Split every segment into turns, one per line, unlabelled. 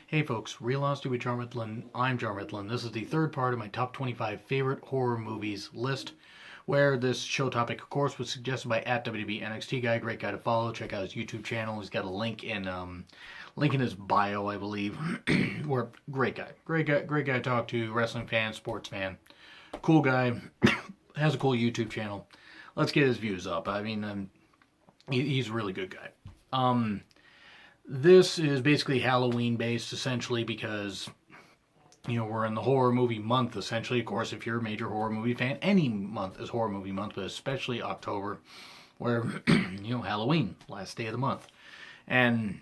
Hey folks, Real Honesty with Jar Mitlin. I'm Jar Mitlin. This is the third part of my top 25 favorite horror movies list, where this show topic, of course, was suggested by at WB NXT Guy. Great guy to follow. Check out his YouTube channel. He's got a link in his bio, I believe. Where great guy to talk to. Wrestling fan, sports fan, cool guy. Has a cool YouTube channel. Let's get his views up. He's a really good guy. This is basically Halloween based, essentially, because we're in the horror movie month. Essentially, of course, if you're a major horror movie fan, any month is horror movie month, but especially October, where Halloween, last day of the month, and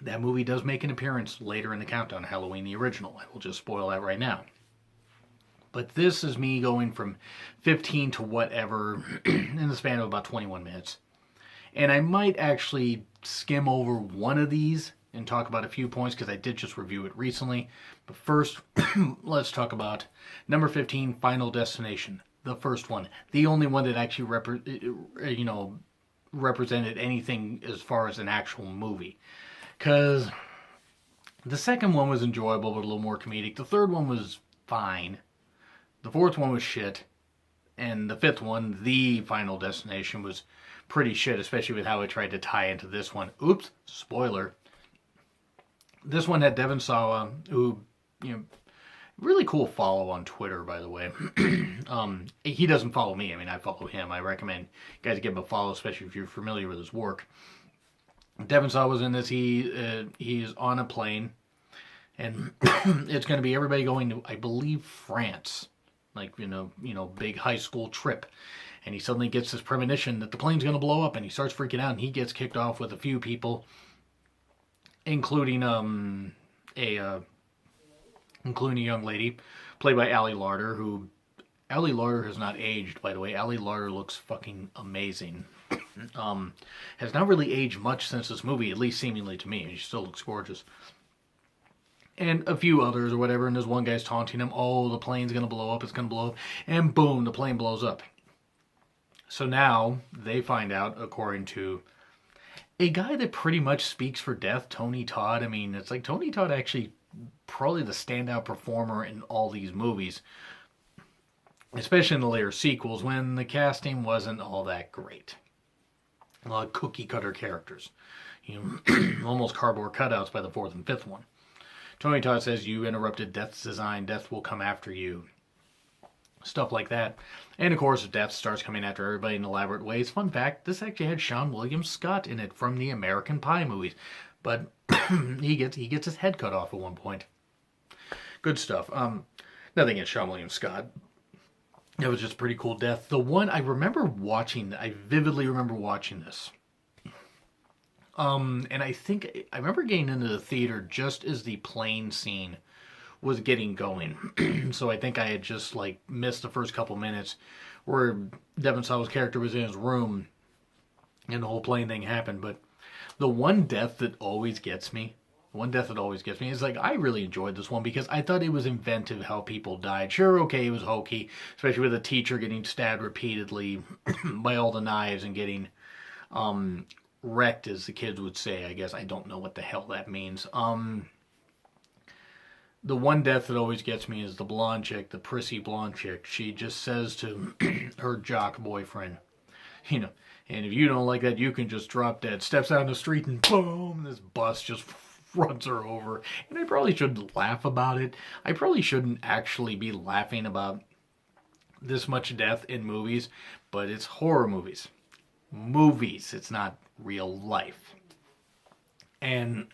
that movie does make an appearance later in the countdown. Halloween, the original. I will just spoil that right now. But this is me going from 15 to whatever in the span of about 21 minutes. And I might actually skim over one of these and talk about a few points because I did just review it recently. But first, let's talk about number 15, Final Destination. The first one. The only one that actually represented anything as far as an actual movie. Because the second one was enjoyable but a little more comedic. The third one was fine. The fourth one was shit. And the fifth one, The Final Destination, was pretty shit, especially with how it tried to tie into this one. Oops, spoiler. This one had Devon Sawa, who, really cool follow on Twitter, by the way. He doesn't follow me. I follow him. I recommend you guys give him a follow, especially if you're familiar with his work. Devon Sawa was in this. He's on a plane, and it's going to be everybody going to, I believe, France. Like, big high school trip. And he suddenly gets this premonition that the plane's going to blow up, and he starts freaking out, and he gets kicked off with a few people, including a young lady played by Ali Larter, who Ali Larter has not aged, by the way. Ali Larter looks fucking amazing. Has not really aged much since this movie, at least seemingly to me. She still looks gorgeous. And a few others or whatever, and this one guy's taunting him, oh, the plane's going to blow up, it's going to blow up, and boom, the plane blows up. So now they find out, according to a guy that pretty much speaks for death, Tony Todd. It's like Tony Todd actually probably the standout performer in all these movies, especially in the later sequels when the casting wasn't all that great. A lot of cookie cutter characters, almost cardboard cutouts by the fourth and fifth one. Tony Todd says, you interrupted Death's design, Death will come after you. Stuff like that. And of course, Death starts coming after everybody in elaborate ways. Fun fact, this actually had Sean William Scott in it from the American Pie movies. But he gets his head cut off at one point. Good stuff. Nothing against Sean William Scott. It was just a pretty cool death. The one I vividly remember watching this. And I think I remember getting into the theater just as the plane scene was getting going. So I think I had just missed the first couple minutes where Devon Sawa's character was in his room and the whole plane thing happened. But the one death that always gets me is I really enjoyed this one because I thought it was inventive how people died. Sure, okay, it was hokey, especially with a teacher getting stabbed repeatedly by all the knives and getting wrecked, as the kids would say. I guess I don't know what the hell that means. The one death that always gets me is the blonde chick, the prissy blonde chick. She just says to her jock boyfriend, and if you don't like that, you can just drop dead. Steps out in the street and boom, this bus just runs her over. And I probably shouldn't laugh about it. I probably shouldn't actually be laughing about this much death in movies, but it's horror movies. It's not real life. And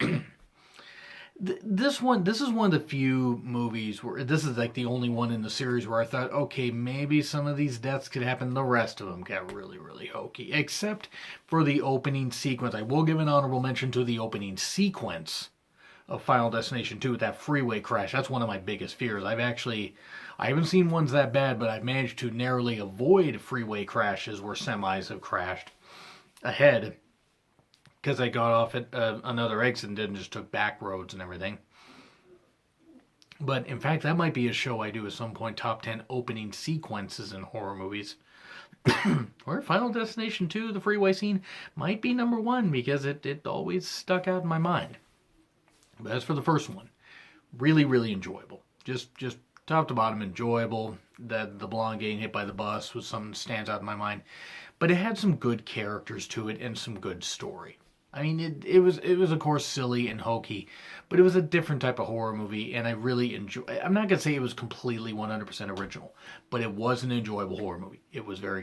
this is one of the few movies where this is the only one in the series where I thought, okay, maybe some of these deaths could happen. The rest of them got really, really hokey, except for the opening sequence. I will give an honorable mention to the opening sequence of Final Destination 2 with that freeway crash. That's one of my biggest fears. I haven't seen ones that bad, but I've managed to narrowly avoid freeway crashes where semis have crashed ahead, because I got off at another exit and then just took back roads and everything. But in fact, that might be a show I do at some point, top 10 opening sequences in horror movies. Or Final Destination 2, the freeway scene, might be number one because it always stuck out in my mind. But as for the first one, really, really enjoyable. Just top to bottom enjoyable. That the blonde getting hit by the bus was something that stands out in my mind. But it had some good characters to it and some good story. I mean, it was of course silly and hokey, but it was a different type of horror movie, and I really enjoy. I'm not gonna say it was completely 100% original, but it was an enjoyable horror movie. It was very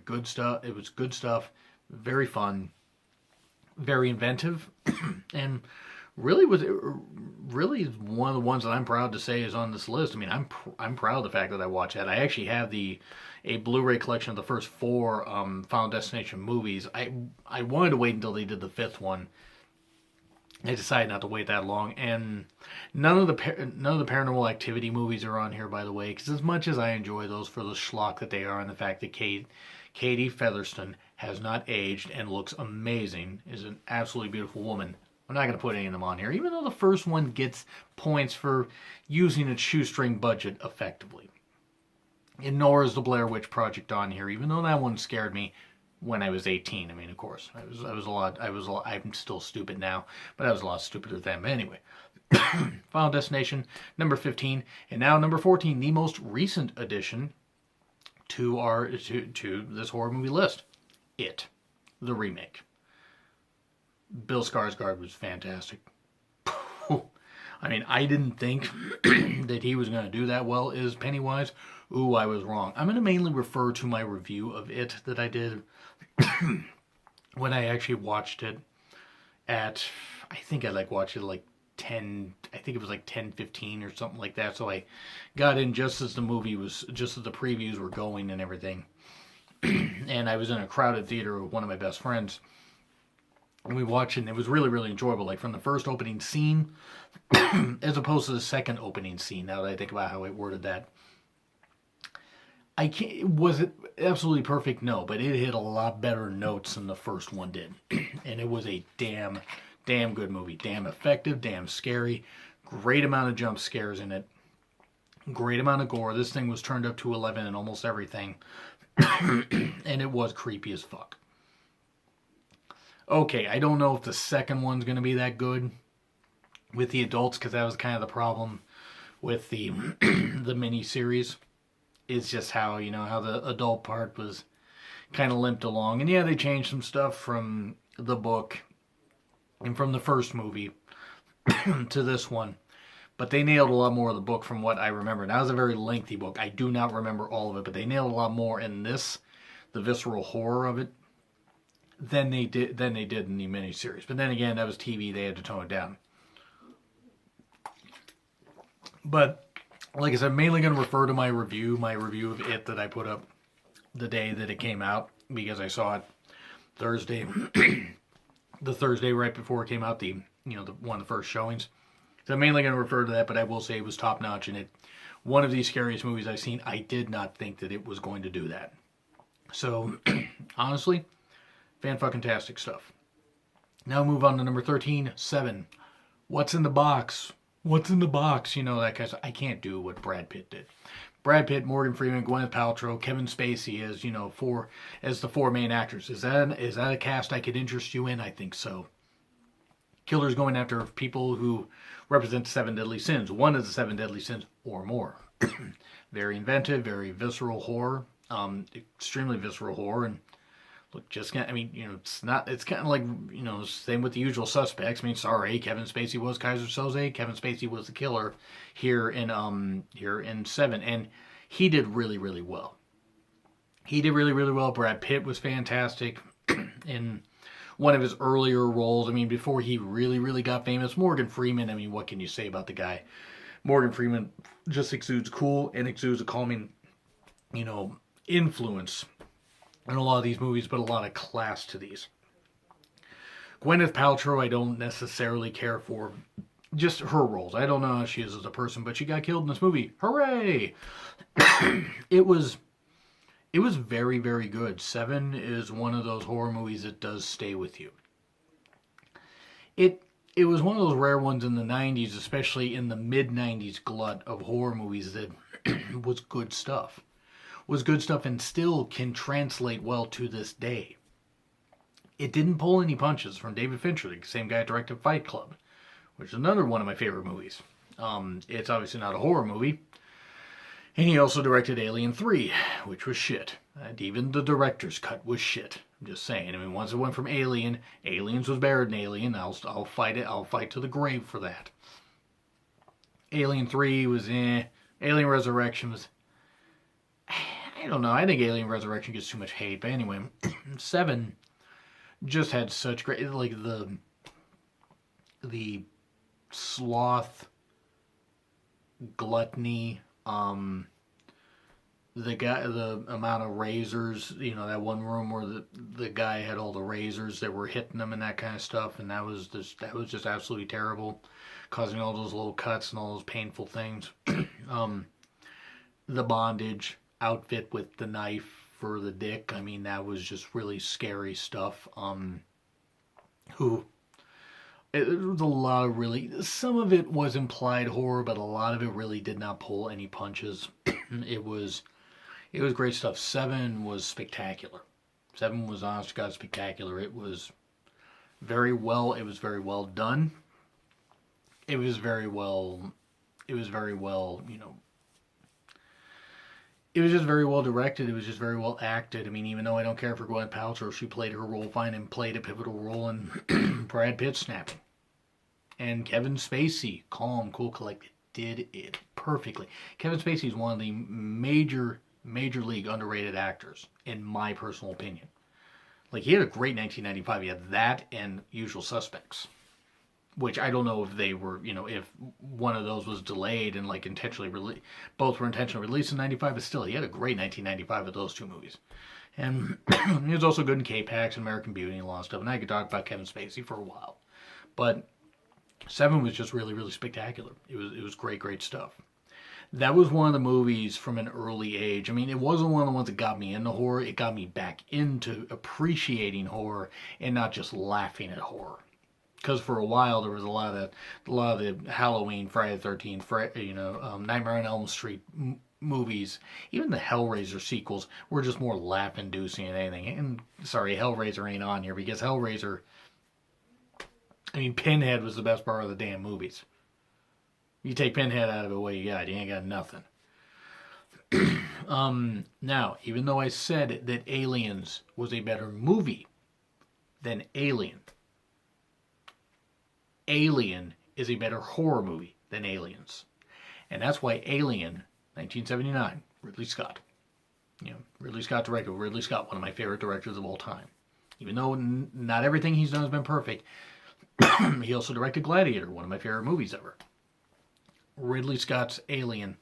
good stuff. It was good stuff, very fun, very inventive, and really one of the ones that I'm proud to say is on this list. I mean, I'm proud of the fact that I watched that. I actually have a Blu-ray collection of the first four Final Destination movies. I wanted to wait until they did the fifth one. I decided not to wait that long, and none of the Paranormal Activity movies are on here, by the way. Because as much as I enjoy those for the schlock that they are, and the fact that Katie Featherston has not aged and looks amazing, is an absolutely beautiful woman. I'm not going to put any of them on here, even though the first one gets points for using its shoestring budget effectively. And nor is the Blair Witch Project on here, even though that one scared me when I was 18. I mean, of course, I'm still stupid now, but I was a lot stupider then. But anyway, Final Destination, number 15, and now number 14, the most recent addition to this horror movie list, It, the remake. Bill Skarsgård was fantastic. I mean, I didn't think that he was going to do that well as Pennywise. Ooh, I was wrong. I'm going to mainly refer to my review of It that I did when I actually watched it I think I watched it like 10, I think it was like 10:15 or something like that. So I got in just as the previews were going and everything. And I was in a crowded theater with one of my best friends. And we watched it, and it was really, really enjoyable. Like from the first opening scene, as opposed to the second opening scene. Now that I think about how I worded that, was it absolutely perfect? No, but it hit a lot better notes than the first one did, and it was a damn good movie. Damn effective, damn scary. Great amount of jump scares in it. Great amount of gore. This thing was turned up to 11 in almost everything, and it was creepy as fuck. Okay, I don't know if the second one's going to be that good with the adults, because that was kind of the problem with the the mini-series. It's just how the adult part was kind of limped along. And yeah, they changed some stuff from the book and from the first movie to this one. But they nailed a lot more of the book from what I remember. That was a very lengthy book. I do not remember all of it, but they nailed a lot more in this, the visceral horror of it, than they did in the miniseries. But then again, that was TV; they had to tone it down. But like I said, I'm mainly going to refer to my review of It that I put up the day that it came out, because I saw it Thursday, the Thursday right before it came out, one of the first showings. So I'm mainly going to refer to that, but I will say it was top notch, and one of the scariest movies I've seen. I did not think that it was going to do that. So honestly, fan-fucking-tastic stuff. Now move on to number 13, 7. What's in the box? What's in the box? That kind of stuff. I can't do what Brad Pitt did. Brad Pitt, Morgan Freeman, Gwyneth Paltrow, Kevin Spacey as the four main actors. Is that a cast I could interest you in? I think so. Killer's going after people who represent the 7 deadly sins. One of the 7 deadly sins or more. Very inventive, very visceral horror. Extremely visceral horror. And look, it's kind of like, same with The Usual Suspects. I mean, sorry, Kevin Spacey was Kaiser Soze. Kevin Spacey was the killer here in 7, and he did really, really well. Brad Pitt was fantastic in one of his earlier roles. I mean, before he really, really got famous. Morgan Freeman, I mean, what can you say about the guy? Morgan Freeman just exudes cool and exudes a calming, influence in a lot of these movies, but a lot of class to these. Gwyneth Paltrow, I don't necessarily care for just her roles. I don't know how she is as a person, but she got killed in this movie. Hooray! It was very, very good. 7 is one of those horror movies that does stay with you. It was one of those rare ones in the 90s, especially in the mid-90s glut of horror movies, that was good stuff. And still can translate well to this day. It didn't pull any punches from David Fincher, the same guy that directed Fight Club, which is another one of my favorite movies. It's obviously not a horror movie. And he also directed Alien 3, which was shit. And even the director's cut was shit. I'm just saying. I mean, once it went from Alien, Aliens was better than Alien. I'll fight it. I'll fight to the grave for that. Alien 3 was Alien Resurrection was... I don't know. I think Alien Resurrection gets too much hate. But anyway, 7 just had such great... Like, the sloth, gluttony, the amount of razors, that one room where the guy had all the razors that were hitting him and that kind of stuff, and that was just absolutely terrible, causing all those little cuts and all those painful things. The bondage outfit with the knife for the dick, I mean, that was just really scary stuff. It was a lot of really, some of it was implied horror, but a lot of it really did not pull any punches. It was great stuff. 7 was spectacular. 7 was, honest to God, spectacular. It was very well done. It was very well, it was just very well directed. It was just very well acted. I mean, even though I don't care for Gwyneth Paltrow, she played her role fine and played a pivotal role in Brad Pitt snapping. And Kevin Spacey, calm, cool, collected, did it perfectly. Kevin Spacey is one of the major league underrated actors, in my personal opinion. Like, he had a great 1995. He had that and Usual Suspects, which I don't know if they were, if one of those was delayed and like intentionally released. Both were intentionally released in 95, but still, he had a great 1995 with those two movies. And he was also good in K-Pax and American Beauty and a lot of stuff. And I could talk about Kevin Spacey for a while. But 7 was just really, really spectacular. It was great stuff. That was one of the movies from an early age. I mean, it wasn't one of the ones that got me into horror. It got me back into appreciating horror and not just laughing at horror. Because for a while there was a lot of the Halloween, Friday the 13th, Nightmare on Elm Street movies, even the Hellraiser sequels were just more laugh-inducing than anything. And sorry, Hellraiser ain't on here because Hellraiser, I mean, Pinhead was the best part of the damn movies. You take Pinhead out of it, what you got? You ain't got nothing. Now, even though I said that Aliens was a better movie than Alien, Alien is a better horror movie than Aliens. And that's why Alien, 1979, Ridley Scott. Ridley Scott directed. Ridley Scott, one of my favorite directors of all time. Even though not everything he's done has been perfect, he also directed Gladiator, one of my favorite movies ever. Ridley Scott's Alien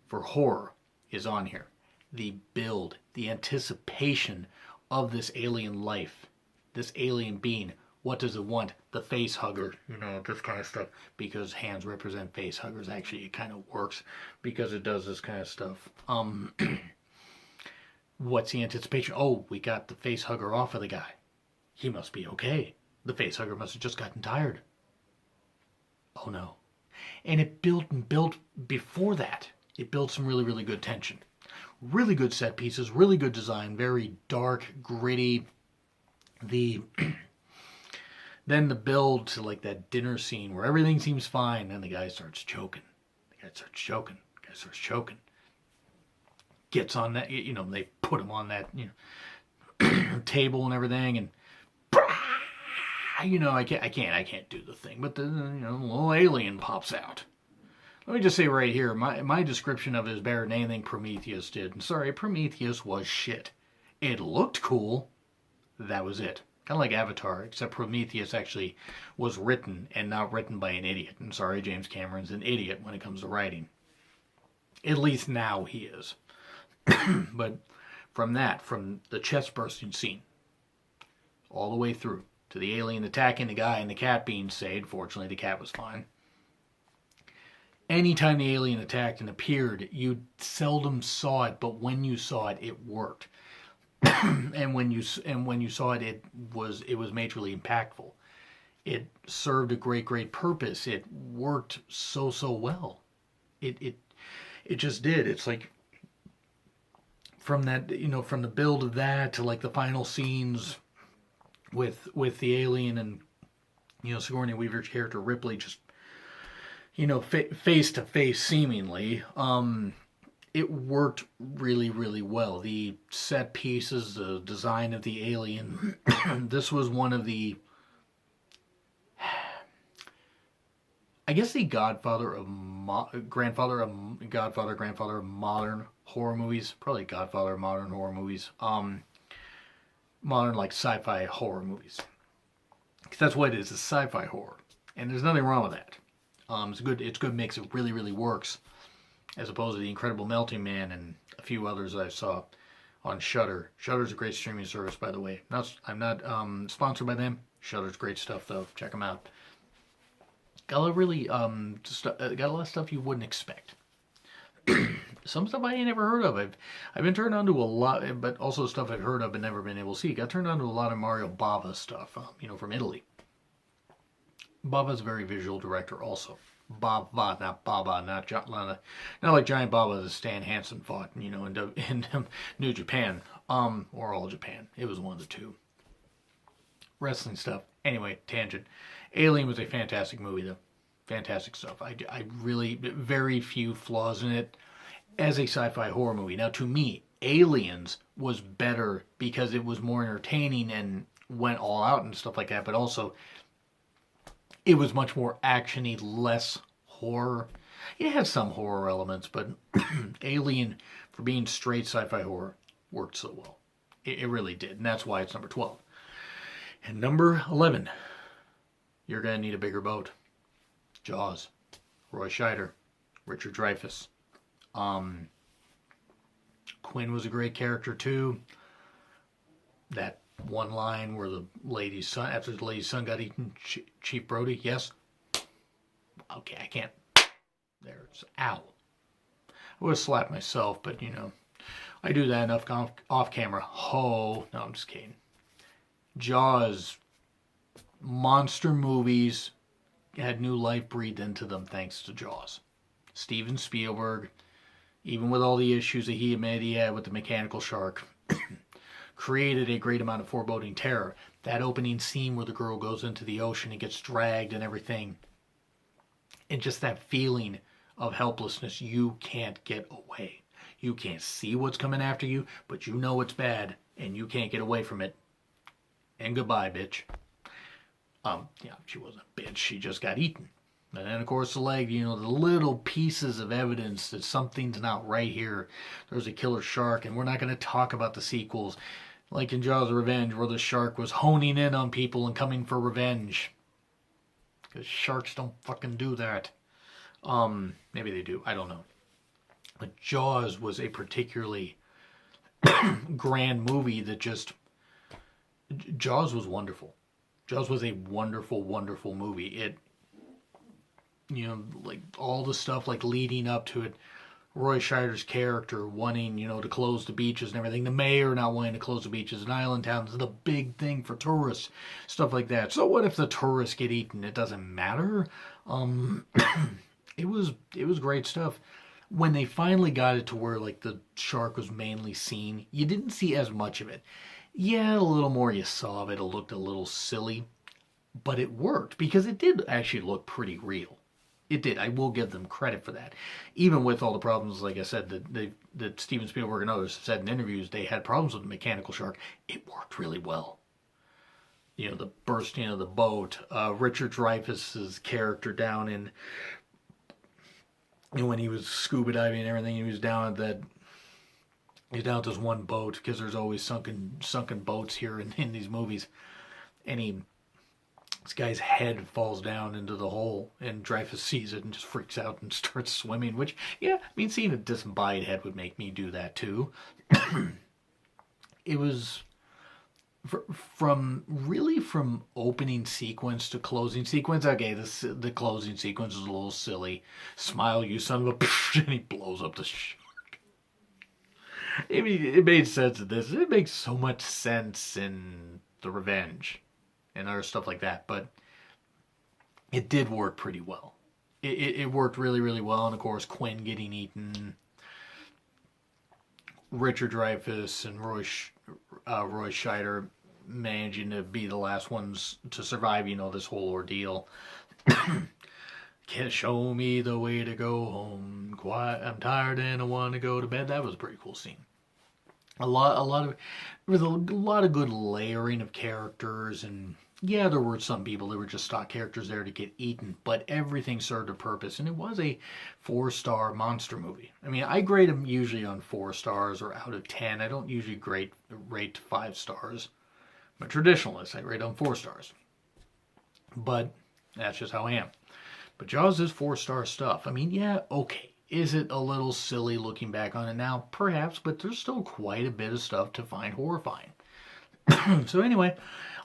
for horror is on here. The build, the anticipation of this alien life, this alien being. What does it want? The face hugger, this kind of stuff. Because hands represent face huggers. Actually, it kind of works because it does this kind of stuff. What's the anticipation? Oh, we got the face hugger off of the guy. He must be okay. The face hugger must have just gotten tired. Oh no. And it built before that. It built some really, really good tension. Really good set pieces, really good design, very dark, gritty. Then the build to like that dinner scene where everything seems fine, then the guy starts choking. Gets on that, they put him on that, table and everything, and I can't do the thing, but the little alien pops out. Let me just say right here, my description of it is better than anything Prometheus did. And sorry, Prometheus was shit. It looked cool. That was it. Kind of like Avatar, except Prometheus actually was written and not written by an idiot. And sorry, James Cameron's an idiot when it comes to writing. At least now he is. But from the chest bursting scene, all the way through to the alien attacking the guy and the cat being saved. Fortunately, the cat was fine. Anytime the alien attacked and appeared, you seldom saw it, but when you saw it, it worked. and when you saw it, it was majorly impactful. It served a great purpose. It worked so well. It just did. It's like from that, from the build of that to like the final scenes with the alien and Sigourney Weaver's character Ripley just face to face seemingly. It worked really, really well. The set pieces, the design of the alien. This was one of the, I guess, the grandfather of modern horror movies. Probably godfather of modern horror movies. Modern like sci-fi horror movies. Because that's what it is. It's sci-fi horror, and there's nothing wrong with that. It's a good. It's a good mix. It really, really works. As opposed to the Incredible Melting Man and a few others I saw on Shudder. Shudder's a great streaming service, by the way. I'm not sponsored by them. Shudder's great stuff, though. Check them out. Got a lot of really got a lot of stuff you wouldn't expect. Some stuff I ain't never heard of. I've been turned on to a lot, but also stuff I've heard of but never been able to see. Got turned on to a lot of Mario Bava stuff, from Italy. Bava's a very visual director, also. Bava, not Baba, not like Giant Baba that Stan Hansen fought, in New Japan, or All Japan. It was one of the two. Wrestling stuff. Anyway, tangent. Alien was a fantastic movie, though. Fantastic stuff. I really, very few flaws in it as a sci-fi horror movie. Now, to me, Aliens was better because it was more entertaining and went all out and stuff like that, but also it was much more actiony, less horror. It had some horror elements, but Alien, for being straight sci-fi horror, worked so well. It really did, and that's why it's number 12. And number 11, you're going to need a bigger boat. Jaws. Roy Scheider. Richard Dreyfuss. Quinn was a great character, too. That one line where the lady's son, after the lady's son got eaten, Chief Brody, yes? Okay, I can't. There's, ow. I would have slapped myself, but, I do that enough off camera. No, I'm just kidding. Jaws, monster movies, had new life breathed into them thanks to Jaws. Steven Spielberg, even with all the issues that he admitted he had with the mechanical shark, created a great amount of foreboding terror. That opening scene where the girl goes into the ocean and gets dragged and everything, and just that feeling of helplessness, you can't get away. You can't see what's coming after you, but you know it's bad, and you can't get away from it. And goodbye, bitch. She wasn't a bitch, she just got eaten. And then, of course, the leg, the little pieces of evidence that something's not right here. There's a killer shark, and we're not going to talk about the sequels. Like in Jaws of Revenge, where the shark was honing in on people and coming for revenge. Because sharks don't fucking do that. Maybe they do, I don't know. But Jaws was a particularly grand movie that just... Jaws was wonderful. Jaws was a wonderful, wonderful movie. It, like all the stuff like leading up to it, Roy Scheider's character wanting, to close the beaches and everything, the mayor not wanting to close the beaches, and island towns, the big thing for tourists, stuff like that. So what if the tourists get eaten? It doesn't matter. It was great stuff. When they finally got it to where like the shark was mainly seen, you didn't see as much of it. Yeah, a little more you saw of it. It looked a little silly, but it worked because it did actually look pretty real. It did. I will give them credit for that. Even with all the problems, like I said, that Steven Spielberg and others have said in interviews, they had problems with the mechanical shark. It worked really well. The bursting of the boat, Richard Dreyfuss's character down in, when he was scuba diving and everything, he was down at this one boat, because there's always sunken boats here in these movies, and this guy's head falls down into the hole, and Dreyfuss sees it and just freaks out and starts swimming, which, seeing a disembodied head would make me do that too. It was, from opening sequence to closing sequence, okay, the closing sequence is a little silly. Smile, you son of a and he blows up the it made sense in this. It makes so much sense in The Revenge and other stuff like that, but it did work pretty well. It worked really, really well, and of course, Quinn getting eaten, Richard Dreyfuss and Roy Scheider managing to be the last ones to survive, this whole ordeal. Can't show me the way to go home. Quiet, I'm tired and I want to go to bed. That was a pretty cool scene. There was a lot of good layering of characters, and yeah, there were some people that were just stock characters there to get eaten, but everything served a purpose, and it was a 4-star monster movie. I mean, I grade them usually on 4 stars or out of 10. I don't usually rate 5 stars. I'm a traditionalist. I rate on 4 stars, but that's just how I am. But Jaws is 4-star stuff. I mean, yeah, okay. Is it a little silly looking back on it now? Perhaps, but there's still quite a bit of stuff to find horrifying. So anyway,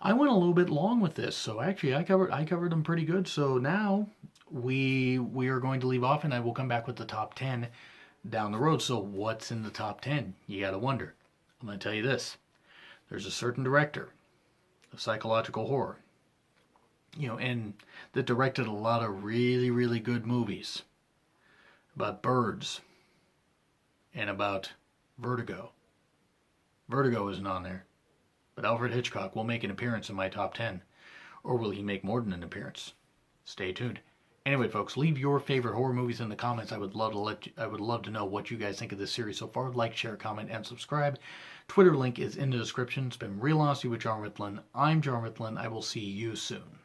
I went a little bit long with this. So actually, I covered them pretty good. So now we are going to leave off, and I will come back with the top 10 down the road. So what's in the top 10? You got to wonder. I'm going to tell you this. There's a certain director of psychological horror, and that directed a lot of really, really good movies about birds and about Vertigo. Vertigo isn't on there, but Alfred Hitchcock will make an appearance in my top 10. Or will he make more than an appearance? Stay tuned. Anyway, folks, leave your favorite horror movies in the comments. I would love to know what you guys think of this series so far. Like, share, comment, and subscribe. Twitter link is in the description. It's been real honestly with John Ritland. I'm John Ritland. I will see you soon.